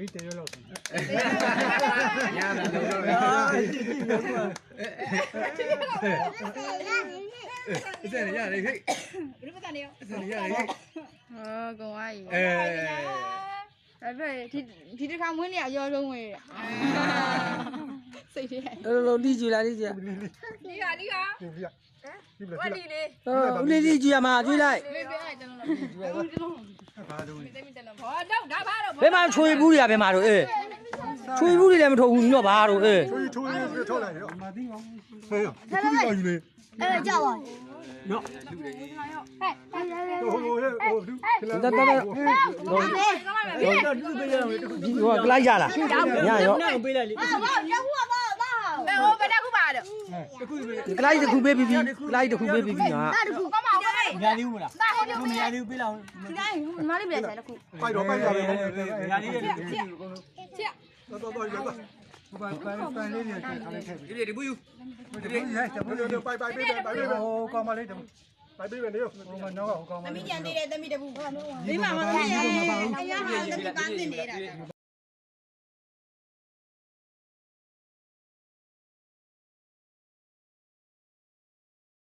ဒီတေရောလို့ညာလာလို့အစရရတယ်ဟဲ့ဘယ်လိုပတ်နေရောအစရရတယ်ဟဲ့ကုံဝါကြီးအဲ့ဒါဒီတစ်ခါမွေးနေရရောလုံးဝေးစိတ်ထဲလောတီးကြည့်လိုက်တီးကြည့်လီကဝတ်ဒီလေဦးလေးတီးကြည့်ရမှာကြည့်လိုက်ပေးလိုက်ကျွန်တော်ဘာလို့မိသိမိတယ်လို့ဟောတော့ဒါဘာတော့ဘယ်မှာချွေဘူးတွေကဘယ်မှာတော့အေးချွေဘူးတွေလည်းမထုတ်ဘူးညော့ဘာတော့အေးချိုးထုတ်လိုက်ရောမသိပါဘူးဟဲ့ရောယူလေအဲ့ကြောက်ပါနော်ဟိုတတ်တတ်တော့ဟိုကလိုက်ရလားညရောပေးလိုက်လေဘာရောက်ဘူးပါဟိုဘယ်တစ်ခုပါတော့ကလိုက်တစ်ခုပေးပြီးပြီကလိုက်တစ်ခုပေးပြီးပြီဟာအဲ့ဒါကူကောင်းပါဦးညာလေးဦးမလားမညာလေးဦးပေးလောက်ဒီတိုင်းမလေးပြလိုက်တစ်ခုပိုက်တော့ပိုက်ရပဲညာလေးရဲ့ချက်တော့ရပါပိုင်လေးတွေထားလိုက်ခဲ့ပြီဒီဒီဘူးယူဒီရဲ့တဘူးလို့ပိုက်ပေးဟိုကောင်းပါလေးတဘူးပိုက်ပေးမယ်လေဟိုမနောကဟိုကောင်းပါသမီးကြံသေးတယ်သမီးတပူဒီမှာမဖြစ်ရဲ့အရာဟာသမီးပန်းတင်နေတာ